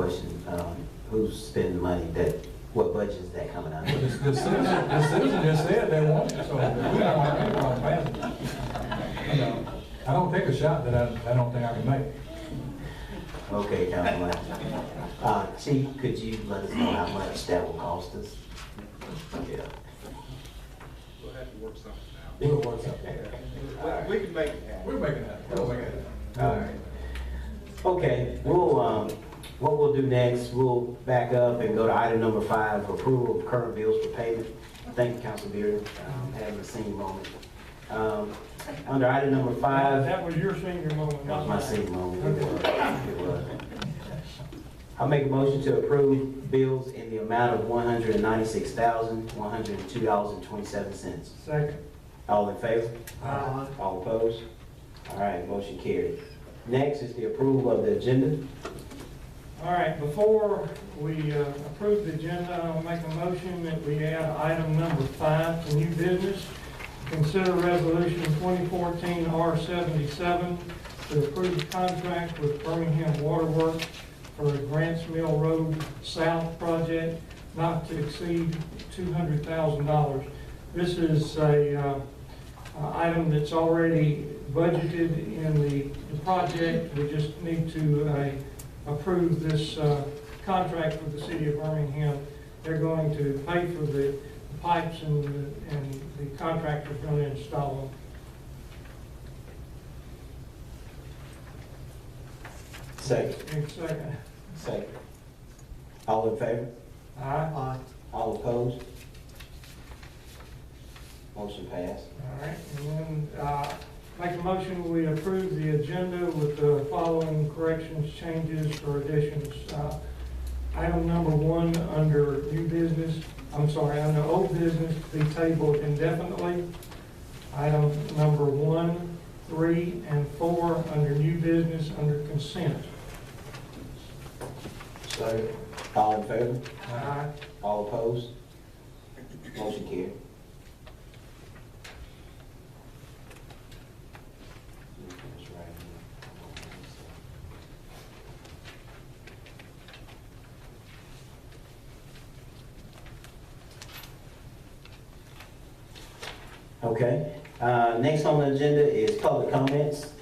question. Who's spending money what budget is that coming out of? The citizen just said they want it, so we don't have any problem passing it. I don't take a shot that I don't think I can make. Okay, Councilman. Chief, could you let us know how much that will cost us? Yeah. We'll have to work something out. We'll work something. We can make it happen. We're making that. We'll make it. All right. Okay, what we'll do next, we'll back up and go to item number 5, approval of current bills for payment. Thank you, Council Beard, having a senior moment. Under item number 5. That was your senior moment. That was my senior moment. It was. I'll make a motion to approve bills in the amount of $196,102.27. Second. All in favor? Aye. All opposed? All right, motion carried. Next is the approval of the agenda. All right, before we approve the agenda, I'll make a motion that we add item number 5 to new business. Consider resolution 2014 R77 to approve the contract with Birmingham Water Works for the Grants Mill Road South project not to exceed $200,000. This is a item that's already budgeted in the project. We just need to approve this contract with the city of Birmingham. They're going to pay for the pipes and the contractor's going to install them. Second. Second. Second. All in favor? Aye. All opposed? Motion passed. All right, and then make a motion we approve the agenda with the following corrections, changes, or additions. Item number 1 under new business, under old business, be tabled indefinitely. Item number 1, 3, and 4 under new business under consent. Second. All in favor? Aye. All opposed? Motion carried. Okay, next on the agenda is public comments.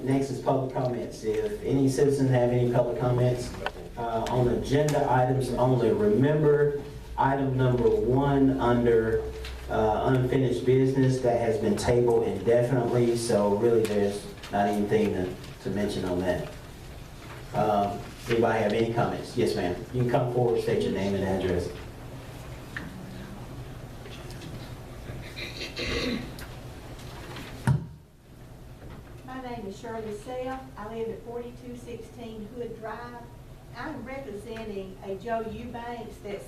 Next is public comments. If any citizen have any public comments on agenda items only, remember item number 1 under unfinished business that has been tabled indefinitely, so really there's not anything to mention on that. Anybody have any comments? Yes, ma'am. You can come forward, state your name and address. My name is Shirley Self. I live at 4216 Hood Drive. I'm representing a Joe Eubanks that's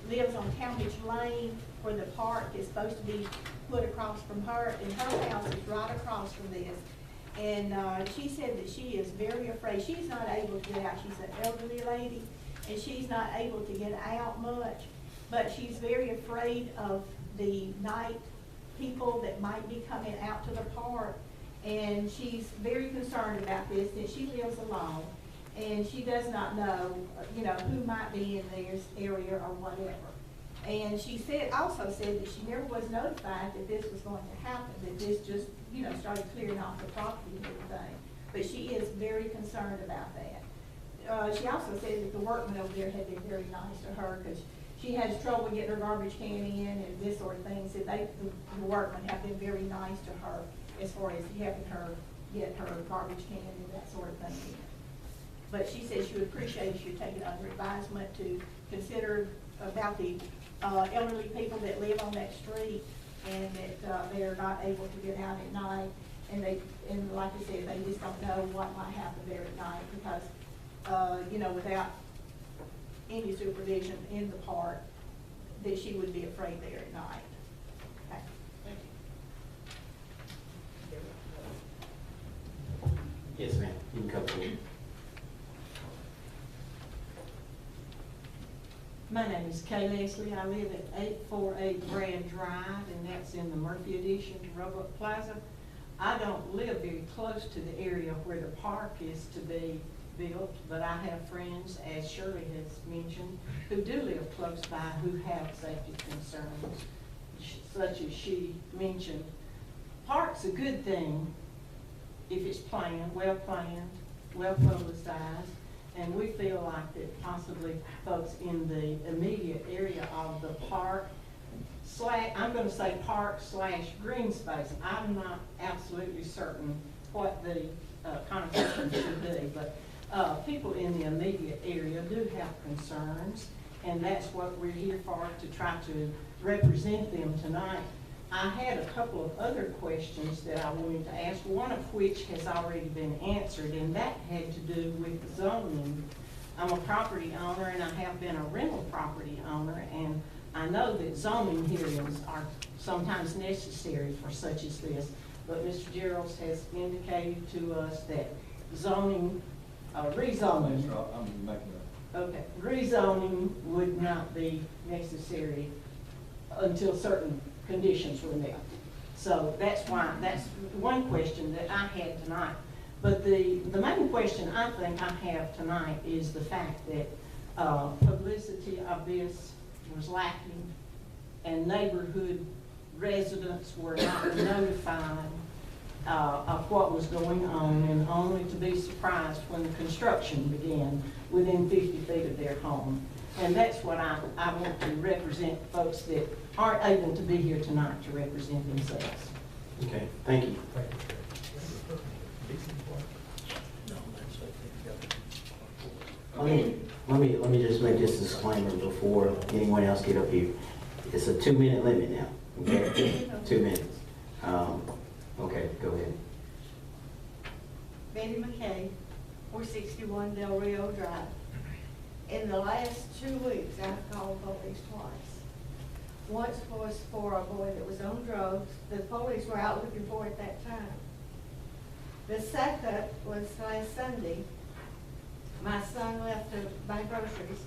lives on Talmadge Lane, where the park is supposed to be put across from her, and her house is right across from this. And she said that she is very afraid. She's not able to get out. She's an elderly lady, and she's not able to get out much. But she's very afraid of the night people that might be coming out to the park. And she's very concerned about this, that she lives alone, and she does not know, who might be in this area or whatever. And she also said that she never was notified that this was going to happen, that this just, started clearing off the property and everything. But she is very concerned about that. She also said that the workmen over there had been very nice to her, because she has trouble getting her garbage can in and this sort of thing. So the workmen have been very nice to her as far as helping her get her garbage can and that sort of thing in. But she said she would appreciate if you take it under advisement to consider about the elderly people that live on that street, and that they are not able to get out at night, and like I said, they just don't know what might happen there at night, because without any supervision in the park, that she would be afraid there at night. Okay. Thank you. Yes, ma'am. You can come forward. My name is Kay Leslie. I live at 848 Grand Drive, and that's in the Murphy Addition to Roebuck Plaza. I don't live very close to the area where the park is to be, built, but I have friends, as Shirley has mentioned, who do live close by who have safety concerns, such as she mentioned. Park's a good thing if it's planned, well publicized, and we feel like that possibly folks in the immediate area of the park I'm gonna say park/green space. I'm not absolutely certain what the connotation should be, but people in the immediate area do have concerns, and that's what we're here for, to try to represent them tonight. I had a couple of other questions that I wanted to ask, one of which has already been answered, and that had to do with zoning. I'm a property owner, and I have been a rental property owner, and I know that zoning hearings are sometimes necessary for such as this, but Mr. Gerald has indicated to us that zoning, rezoning. I'm making Okay, rezoning would not be necessary until certain conditions were met. So that's one question that I had tonight. But the main question I think I have tonight is the fact that publicity of this was lacking, and neighborhood residents were not notified of what was going on, and only to be surprised when the construction began within 50 feet of their home. And that's what I want to represent folks that aren't able to be here tonight to represent themselves. Okay, thank you. Let me just make this disclaimer before anyone else get up here. It's a 2-minute limit now, okay? 2 minutes. Okay, go ahead. Betty McKay, 461 Del Rio Drive. In the last 2 weeks, I've called police twice. Once was for a boy that was on drugs. The police were out looking for at that time. The second was last Sunday. My son left to buy groceries,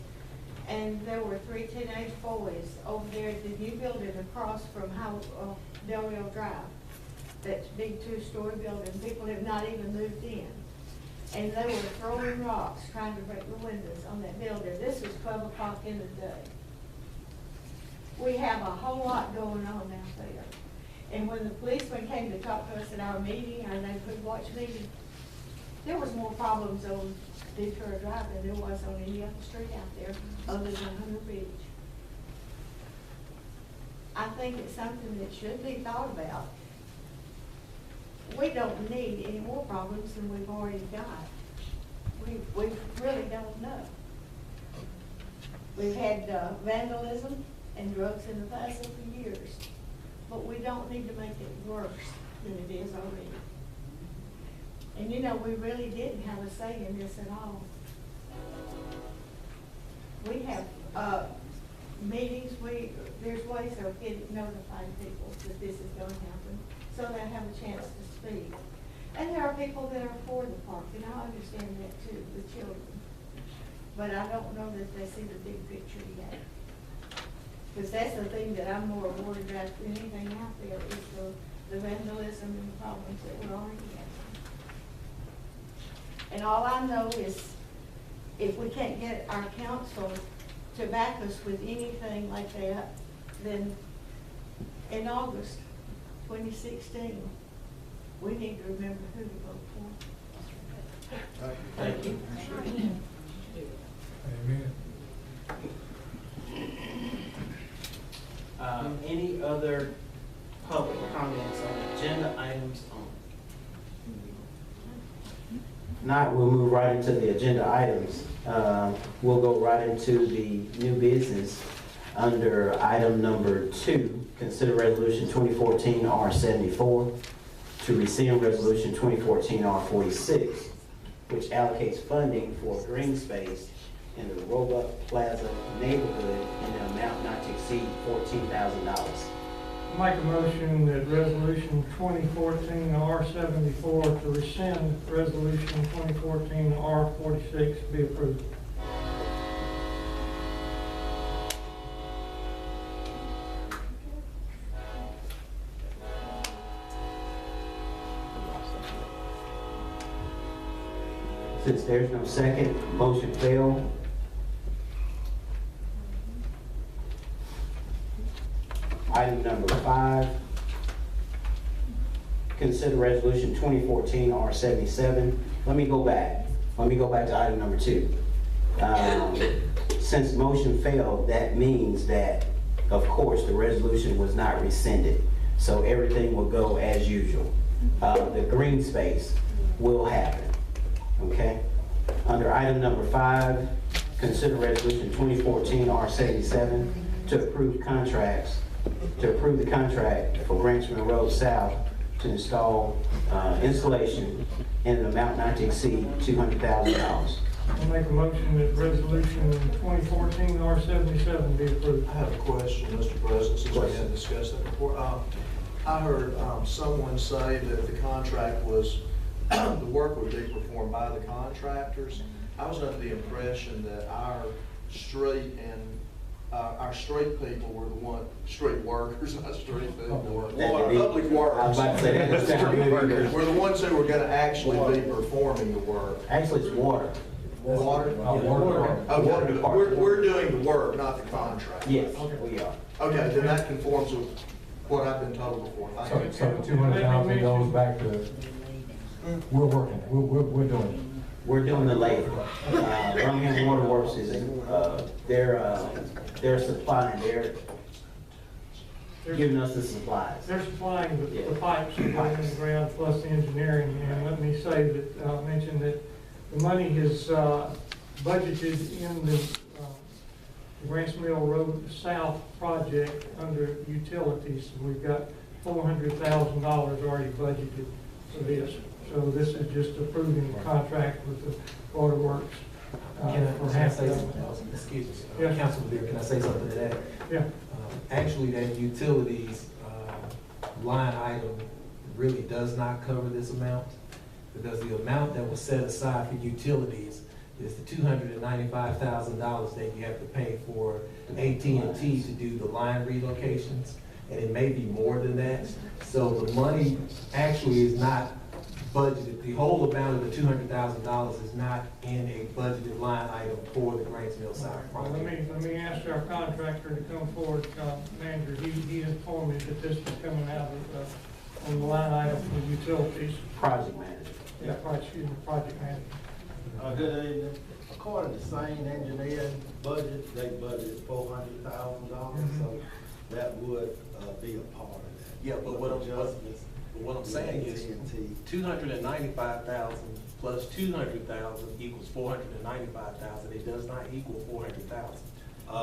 and there were 3 teenage boys over there at the new building across from Del Rio Drive. That big 2-story building. People have not even moved in. And they were throwing rocks, trying to break the windows on that building. This was 12 o'clock in the day. We have a whole lot going on out there. And when the policemen came to talk to us at our meeting, our neighborhood watch meeting, there was more problems on Ventura Drive than there was on any other street out there other than Hunter Beach. I think it's something that should be thought about. We don't need any more problems than we've already got. We really don't know. We've had vandalism and drugs in the plaza for years, but we don't need to make it worse than it is already. And you know, we really didn't have a say in this at all. We have meetings, there's ways of notifying people that this is going to happen, so they have a chance to speak. And there are people that are for the park, and I understand that too, the children. But I don't know that they see the big picture yet. Because that's the thing that I'm more worried about than anything out there is the vandalism and the problems that we're already having. And all I know is if we can't get our council to back us with anything like that, then in August 2016, we need to remember who to vote for. Thank you. Amen. Any other public comments on agenda items only? Not, we'll move right into the agenda items. We'll go right into the new business under item number 2, consider resolution 2014 R74 to rescind resolution 2014 R46, which allocates funding for green space in the Roebuck Plaza neighborhood in an amount not to exceed $14,000. Make a motion that resolution 2014 R74 to rescind resolution 2014 R46 be approved. Since There's no second. Motion failed. Item number 5. Consider resolution 2014 R77. Let me go back to item number 2. Since motion failed, that means that, of course, the resolution was not rescinded. So everything will go as usual. The green space will happen, okay? Under item number 5, consider resolution 2014 R77 to approve the contract for Branchman Road South to install installation in an amount not to exceed $200,000. I'll make a motion that resolution 2014 R77 be approved. I have a question, Mr. President, since we hadn't discussed that before. I heard someone say that the contract was, the work would be performed by the contractors. I was under the impression that our street people were the street workers, not street people. Public workers. I was about to say that. Street workers were the ones who were gonna actually be performing the work. Actually, it's water. Water? Water. Oh, we're doing the work, not the contract. Yes, we are. Okay, then that conforms with what I've been told before. Thank you. So the 200,000 goes back to, we're working, we're doing it. We're doing the labor. Birmingham Water Works is, they're supplying, they're giving us the supplies. They're supplying the Yeah. pipes that go in the ground plus the engineering. And let me say that, mention that the money is budgeted in the Grants Mill Road South project under utilities. We've got $400,000 already budgeted for this. So this is just approving the contract with the Water Works. Can I say something else? Excuse me, Yes. Councilman Lear, can I say something to that? Yeah. Actually, that utilities line item really does not cover this amount, because the amount that was set aside for utilities is the $295,000 that you have to pay for AT&T to do the line relocations, and it may be more than that. So the money actually is not budgeted. The whole amount of the $200,000 is not in a budgeted line item for the Grants Mill South Well, project. let me ask our contractor to come forward, manager. He informed me that this was coming out of, on the line item for utilities. Project manager. Yeah, project manager. Good evening. According to same engineering budget, they budgeted $400,000, so that would be a part of that. Yeah, but what I'm saying is AT&T. 295,000 plus 200,000 equals 495,000. It does not equal 400,000.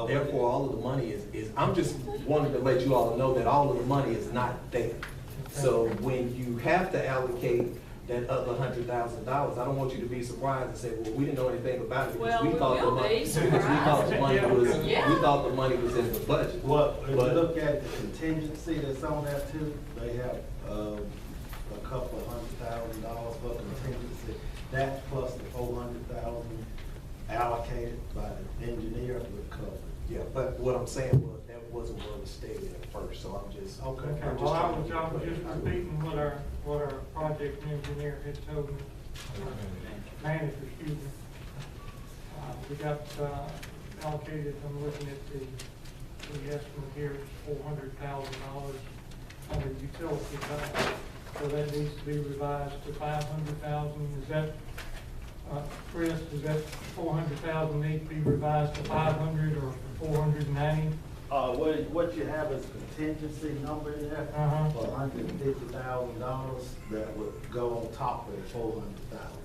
Therefore, all of the money is, I'm just wanting to let you all know that all of the money is not there. So when you have to allocate that other $100,000, I don't want you to be surprised and say, well, we didn't know anything about it because Well, we thought the we will money, be because we thought the money was, Yeah. we thought the money was in the budget. Well, if you But- look at the contingency that's on that too, they have a couple of $100,000 for contingency. That plus the 400,000 allocated by the engineer would cover it. Yeah, but what I'm saying was, that wasn't what was stated at first, so I'm just. Okay. Okay, I'm just well, I trying was to get just repeating what our project engineer had told me, manager, excuse me. We got allocated, I'm looking at the estimate here, $400,000 under utility side. So that needs to be revised to 500,000. Is that, Chris, is that 400,000 need to be revised to 500 or 490? What you have is contingency number there Uh-huh. for $150,000 that would go on top of the 400,000.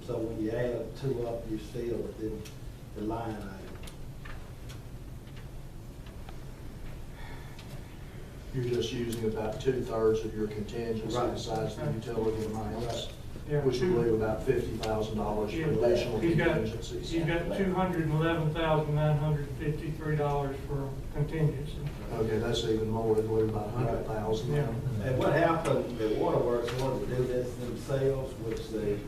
So when you add two up, you're still within the line item. You're just using about 2/3 of your contingency Right. besides the utility amounts, Yeah. which would leave about $50,000 Yeah, for additional He's got contingencies. $211,953 for contingency. Okay, that's even more, it'd leave about 100,000. Yeah. And what happened, the Waterworks wanted to do this themselves, which they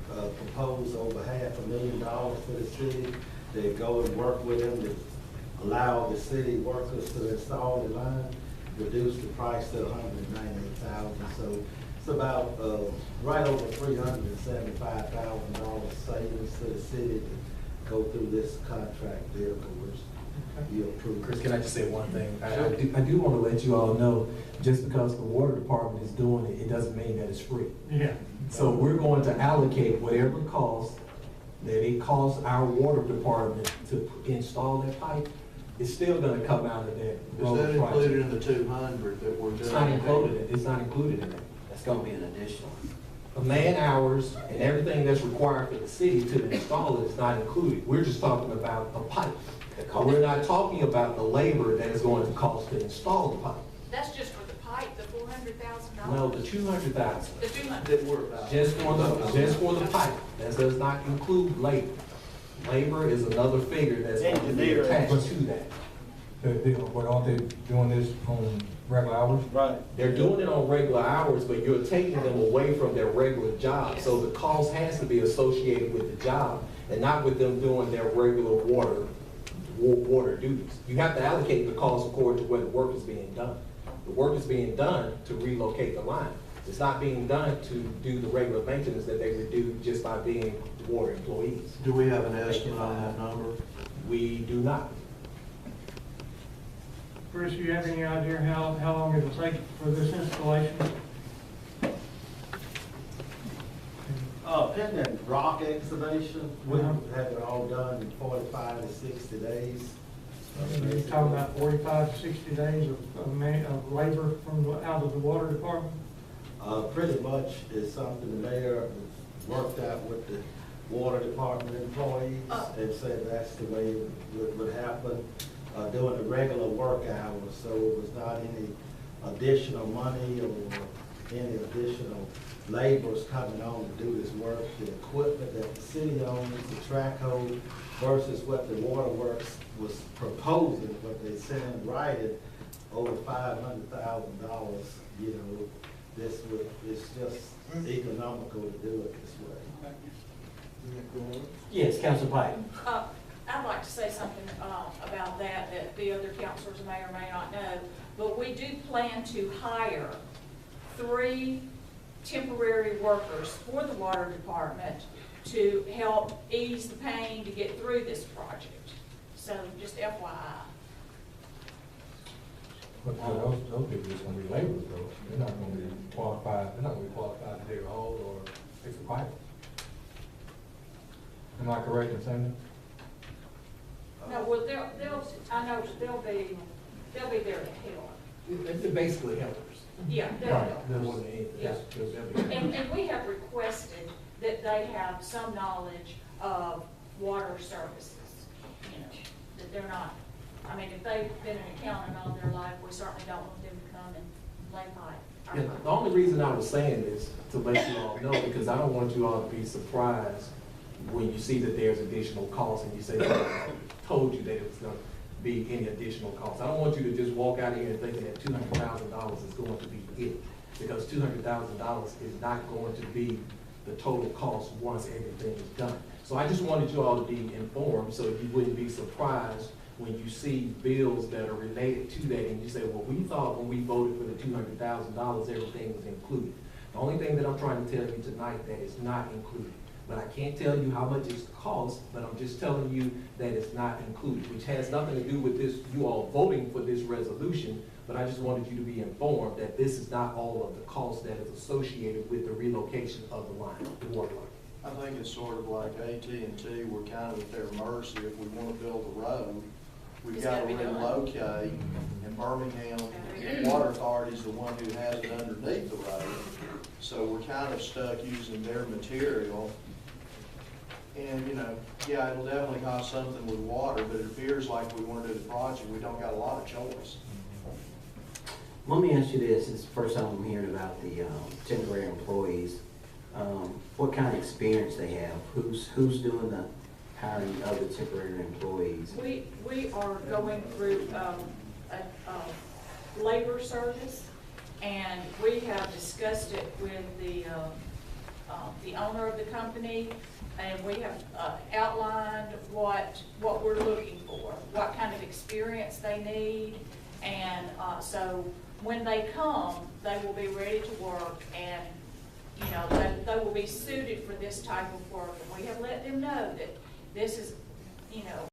proposed over $500,000 for the city. They go and work with them to allow the city workers to install the line, reduce the price to $198,000. So It's about, right over $375,000 savings to the city to go through this contract vehicle, which you approved. Chris, can I just say one thing? I do want to let you all know, just because the water department is doing it, it doesn't mean that it's free. Yeah. So we're going to allocate whatever cost that it costs our water department to install that pipe. It's still gonna come out of that Is road that project. included in the 200 that we're doing? It's not included, it's not included in that. That's gonna be an additional. The man hours and everything that's required for the city to install it is not included. We're just talking about a pipe. We're not talking about the labor that is going to cost to install the pipe. That's just for the pipe, the $400,000? No, the 200,000. The 200. That we're about. Just for the pipe. That does not include labor. Labor is another figure that's going to be Engineer. attached to that. But aren't they doing this on regular hours? Right. They're doing it on regular hours, but you're taking them away from their regular job. So the cost has to be associated with the job and not with them doing their regular water duties. You have to allocate the cost according to where the work is being done. The work is being done to relocate the line. It's not being done to do the regular maintenance that they would do just by being water employees. Do we have an estimate on that number? We do not. Chris, you have any idea how long it'll take for this installation? Pending rock excavation, we have it all done in 45 to 60 days. You're talking about 45 to 60 days of labor out of the water department? Pretty much is something the mayor worked out with the water department employees and said that's the way it would happen during the regular work hours. So it was not any additional money or any additional laborers coming on to do this work. The equipment that the city owns, the track hole, versus what the waterworks was proposing, what they sent in writing, over $500,000, you know, it's just economical to do it this way. Yes, Council Pike. I'd like to say something about that the other councilors may or may not know, but we do plan to hire 3 temporary workers for the water department to help ease the pain to get through this project. So just FYI. But those people just gonna be laborers though. They're not gonna be qualified, they're not gonna be qualified to dig a hole or fix a pipe. Am I correct in saying No, well, I know they'll be there to help. They're basically helpers. Yeah, they'll Right. help. More than anything. Yeah. They'll be- And we have requested that they have some knowledge of water services, you know, that they're not, I mean, if they've been an accountant all their life, we certainly don't want them to come and lay pipe. Yeah, the only reason I was saying this, to let you all know, because I don't want you all to be surprised when you see that there's additional costs and you say, well, I told you that it was gonna be any additional costs. I don't want you to just walk out here and thinking that $200,000 is going to be it, because $200,000 is not going to be the total cost once everything is done. So I just wanted you all to be informed so you wouldn't be surprised when you see bills that are related to that and you say, well, we thought when we voted for the $200,000, everything was included. The only thing that I'm trying to tell you tonight that is not included. But I can't tell you how much it costs, but I'm just telling you that it's not included, which has nothing to do with this, you all voting for this resolution, but I just wanted you to be informed that this is not all of the cost that is associated with the relocation of the line, the water line. I think it's sort of like AT&T, we're kind of at their mercy. If we want to build a road, we've It's got to gotta be done. relocate, and Birmingham Water Authority is the one who has it underneath the road. So we're kind of stuck using their material. And, you know, yeah, it'll definitely cost something with water, but it appears like we want to do the project, we don't got a lot of choice. Let me ask you this, it's the first time I'm hearing about the temporary employees. What kind of experience they have? Who's doing the hiring of the temporary employees? We are going through a labor service, and we have discussed it with the owner of the company, and we have outlined what we're looking for, what kind of experience they need, and so when they come, they will be ready to work, and you know, that they will be suited for this type of work. And we have let them know that this is